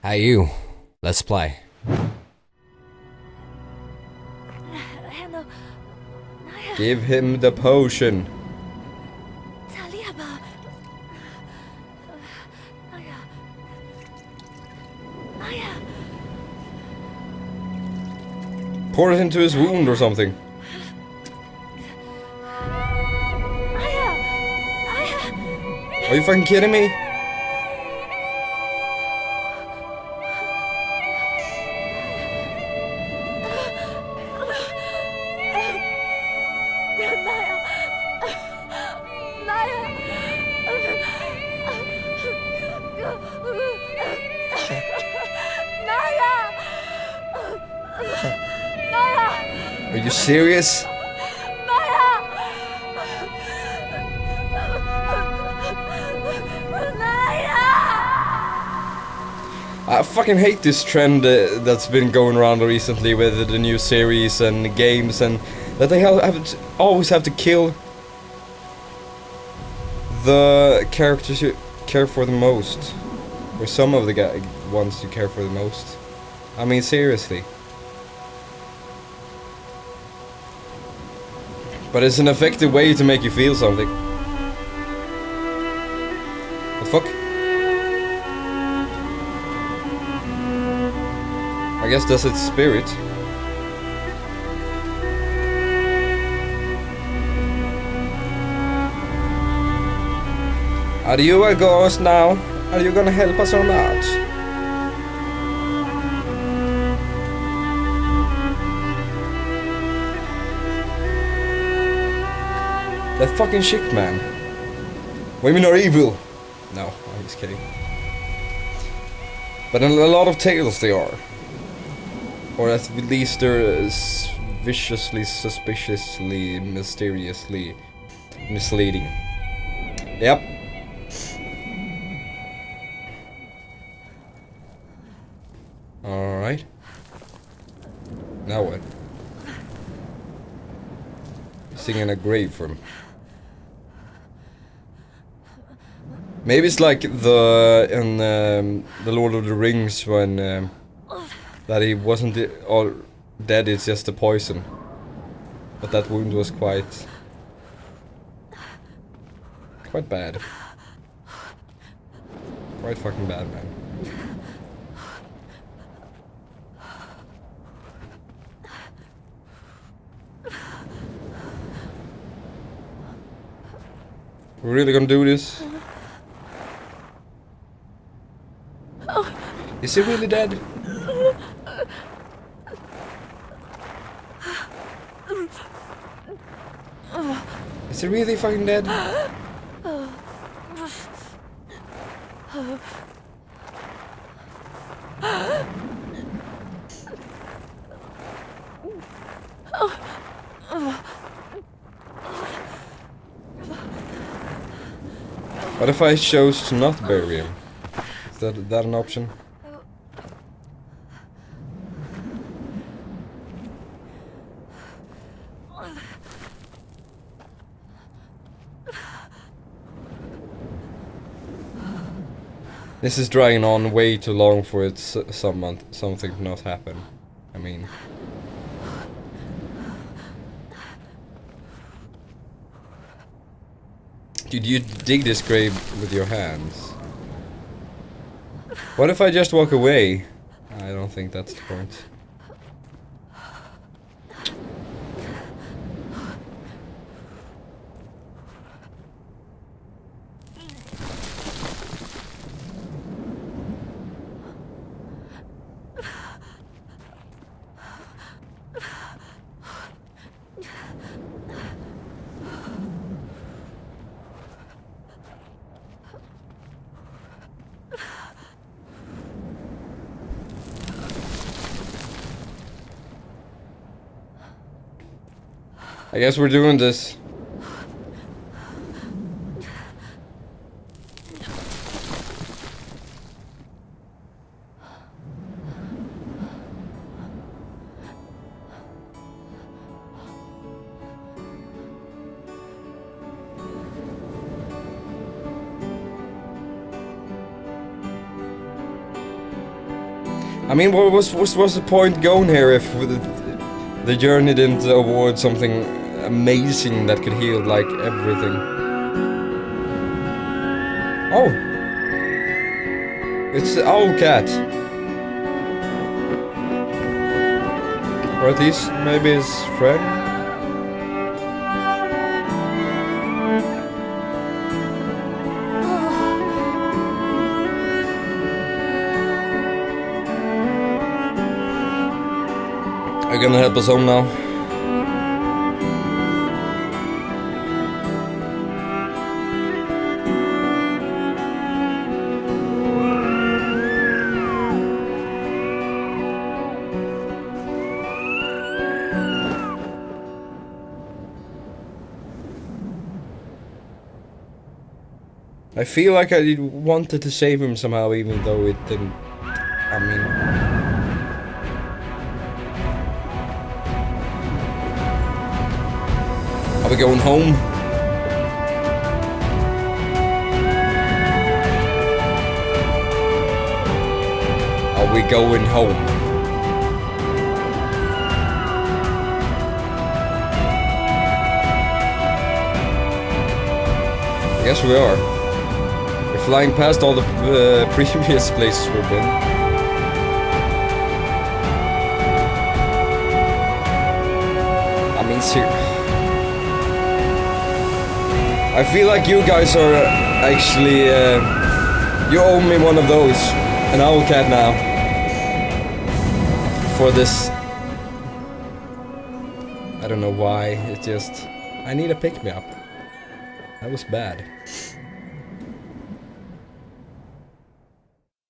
Hey you, let's play. Give him the potion. Pour it into his wound or something. Are you fucking kidding me? Are you serious? I fucking hate this trend that's been going around recently with the new series and games, and that they always have to kill the characters you care for the most, or some of the ones you care for the most. I mean, seriously. But it's an effective way to make you feel something. What the fuck? I guess that's its spirit. Are you a ghost now? Are you gonna help us or not? That fucking shit, man. Women are evil. No, I'm just kidding. But in a lot of tales they are. Or at least they're viciously, suspiciously, mysteriously misleading. Yep. Alright. Now what? Singing a grave for him. Maybe it's like in the Lord of the Rings when that he wasn't all dead, it's just the poison. But that wound was quite bad. Quite fucking bad, man. We're really gonna do this? Is he really dead? Is he really fucking dead? What if I chose to not bury him? Is that an option? This is dragging on way too long for it something to not happen. I mean... Did you dig this grave with your hands? What if I just walk away? I don't think that's the point. I guess we're doing this. I mean, what was the point going here if the journey didn't award something amazing that could heal like everything? Oh, it's the owl cat, or at least maybe his friend. Are you gonna help us home now? I feel like I wanted to save him somehow, even though it didn't. I mean, are we going home? Are we going home? Yes, we are. We're flying past all the previous places we've been. I mean, I feel like you guys are actually, you owe me one of those, an owl cat now, for this. I don't know why, it just, I need a pick-me-up. That was bad.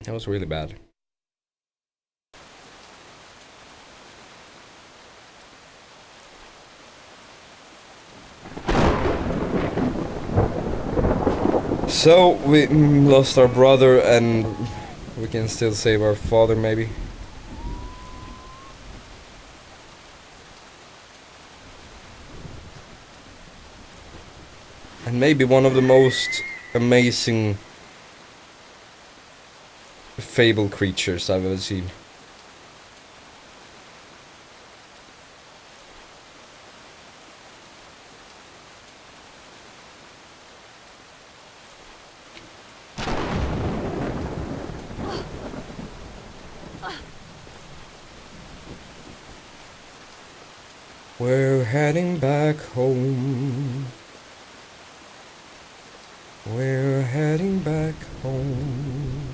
That was really bad. So, we lost our brother and we can still save our father, maybe. And maybe one of the most amazing fable creatures I've ever seen. We're heading back home. We're heading back home.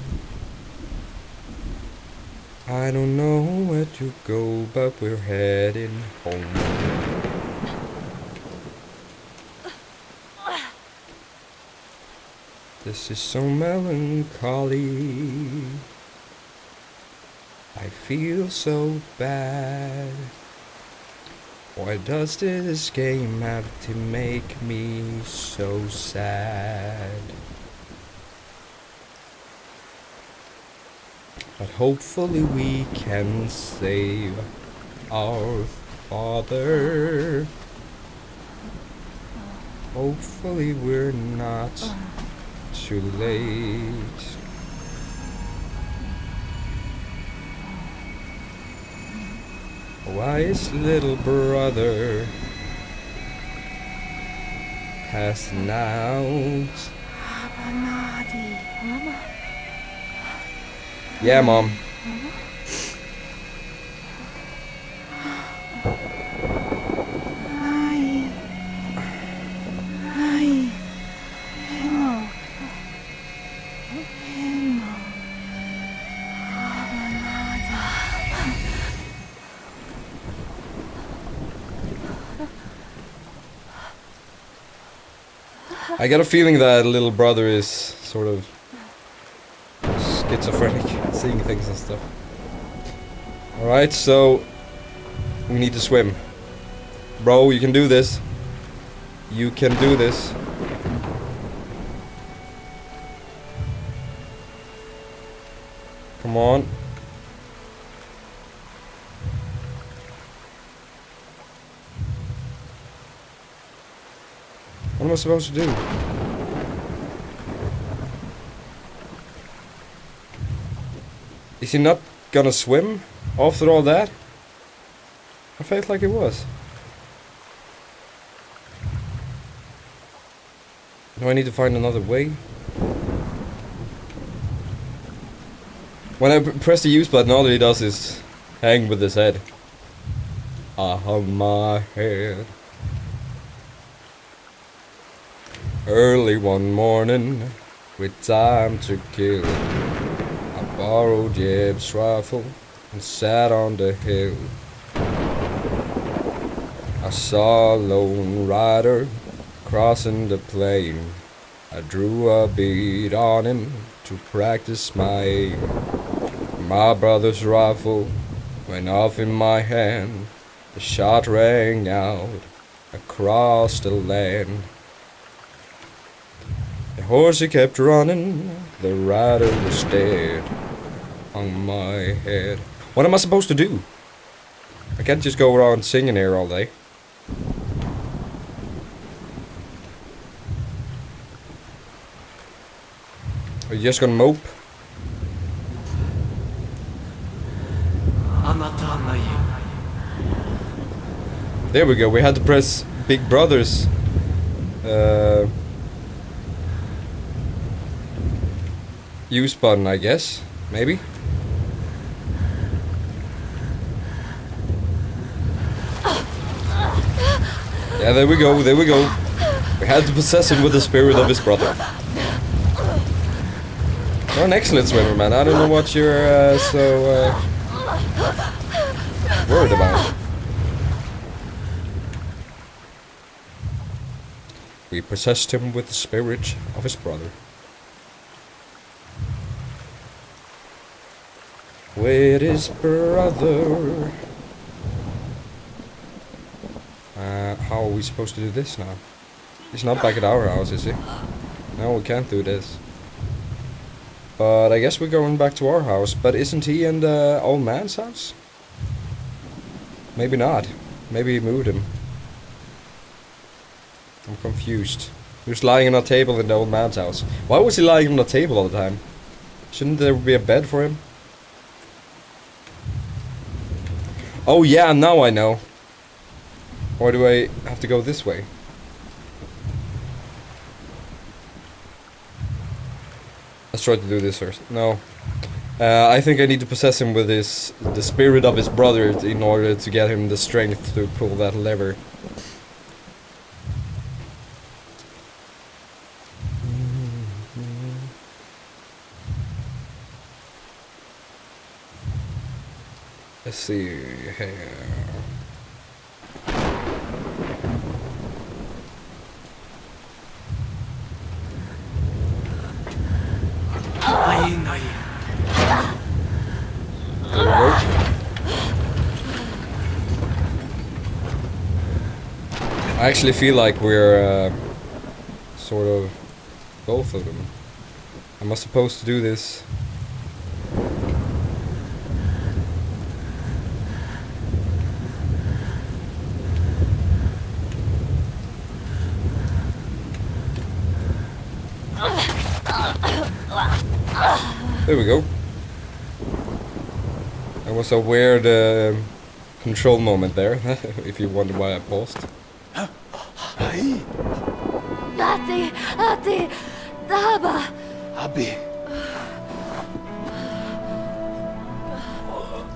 I don't know where to go, but we're heading home. This is so melancholy. I feel so bad. Why does this game have to make me so sad? But hopefully we can save our father. Hopefully we're not too late. Why is little brother passing out? Yeah, Mom. I got a feeling that little brother is sort of schizophrenic, seeing things and stuff. Alright, so we need to swim. Bro, you can do this. You can do this. Come on. What am I supposed to do? Is he not gonna swim after all that? I felt like it was. Do I need to find another way? When I press the use button, all he does is hang with his head. I hung my head. Early one morning, with time to kill, I borrowed Jeb's rifle and sat on the hill. I saw a lone rider crossing the plain. I drew a bead on him to practice my aim. My brother's rifle went off in my hand. The shot rang out across the land. The horse he kept running, the rider was dead on my head. What am I supposed to do? I can't just go around singing here all day. Are you just gonna mope? There we go, we had to press Big Brother's use button, I guess. Maybe? Yeah, there we go, there we go. We had to possess him with the spirit of his brother. You're an excellent swimmer, man. I don't know what you're so worried about. We possessed him with the spirit of his brother. With his brother. How are we supposed to do this now? He's not back at our house, is he? No, we can't do this. But I guess we're going back to our house. But isn't he in the old man's house? Maybe not. Maybe he moved him. I'm confused. He was lying on a table in the old man's house. Why was he lying on the table all the time? Shouldn't there be a bed for him? Oh yeah, now I know. Or do I have to go this way? Let's try to do this first. No. I think I need to possess him with the spirit of his brother in order to get him the strength to pull that lever. Let's see here. I actually feel like we're sort of both of them. Am I supposed to do this? There we go. That was a weird control moment there, if you wonder why I paused. Ati, Daba. Abi.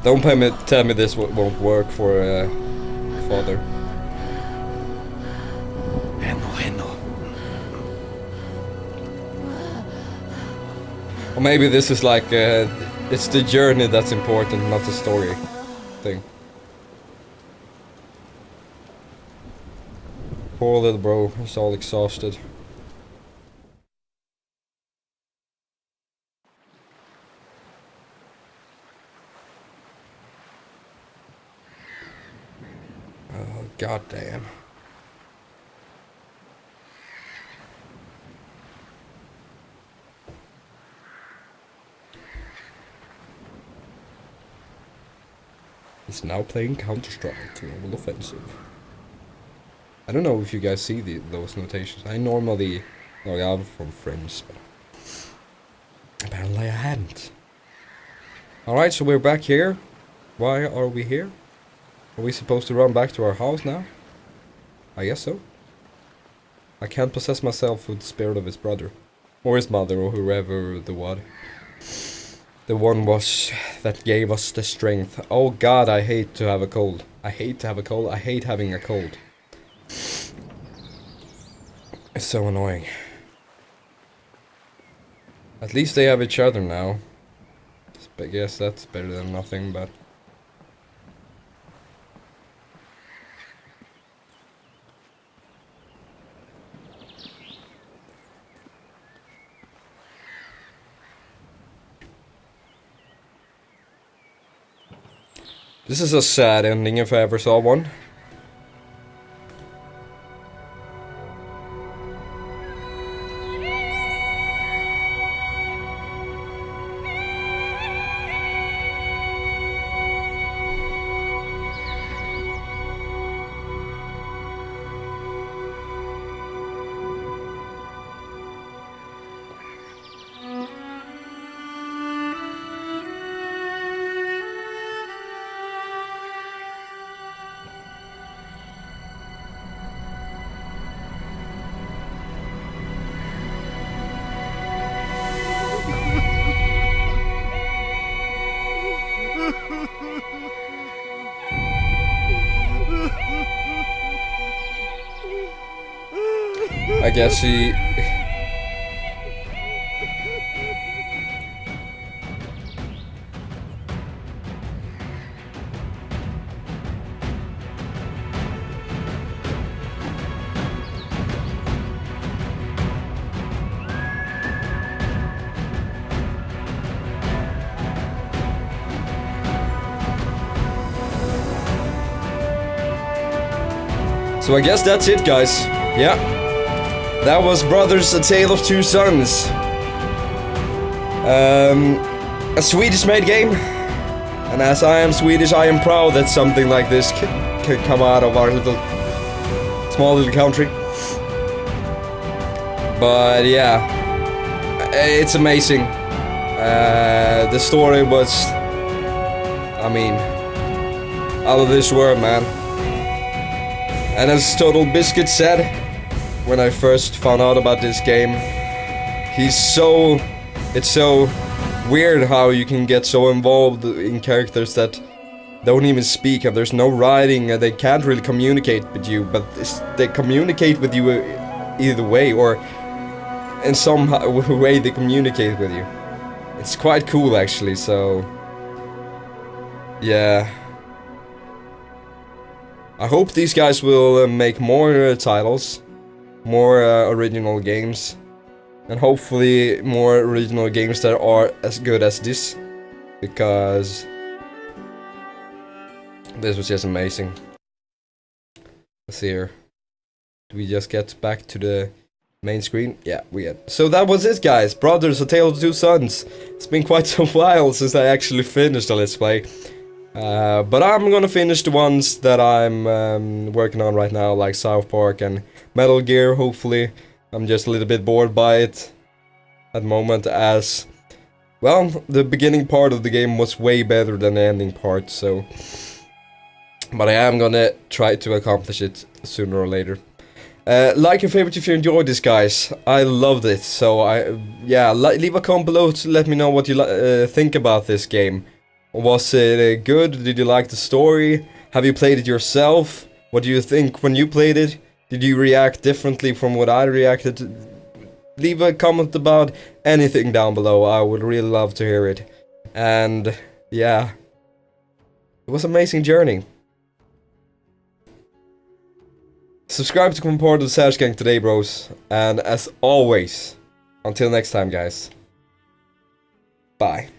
Don't tell me this won't work for father. Heno. Or maybe this is like it's the journey that's important, not the story thing. Poor little bro, he's all exhausted. Oh, goddamn. He's now playing Counter-Strike, Global Offensive. I don't know if you guys see those notations. I normally log out from friends, but apparently I hadn't. Alright, so we're back here. Why are we here? Are we supposed to run back to our house now? I guess so. I can't possess myself with the spirit of his brother. Or his mother, or whoever the one. The one was that gave us the strength. Oh god, I hate to have a cold. I hate to have a cold. I hate having a cold. It's so annoying. At least they have each other now. I guess that's better than nothing, but... This is a sad ending if I ever saw one. I guess he... So I guess that's it, guys. Yeah. That was Brothers: A Tale of Two Sons. A Swedish-made game. And as I am Swedish, I am proud that something like this can come out of our small little country. But yeah, it's amazing. The story was, I mean, out of this world, man. And as Total Biscuit said, when I first found out about this game, it's so weird how you can get so involved in characters that don't even speak, and there's no writing, and they can't really communicate with you, but they communicate with you either way, or in some way they communicate with you. It's quite cool, actually, so yeah. I hope these guys will make more titles, more original games, and hopefully more original games that are as good as this, because this was just amazing. Let's see here. Do we just get back to the main screen? Yeah, we had. So that was it, guys. Brothers: A Tale of Two Sons. It's been quite a while since I actually finished the Let's Play. But I'm gonna finish the ones that I'm working on right now, like South Park and Metal Gear, hopefully. I'm just a little bit bored by it at the moment, as, well, the beginning part of the game was way better than the ending part, so... But I am gonna try to accomplish it sooner or later. Like and favorite if you enjoyed this, guys. I loved it, so yeah, leave a comment below to let me know what you think about this game. Was it good? Did you like the story? Have you played it yourself? What do you think when you played it? Did you react differently from what I reacted? Leave a comment about anything down below. I would really love to hear it. And yeah, it was an amazing journey. Subscribe to become part of the Savage Gang today, bros. And as always, until next time, guys. Bye.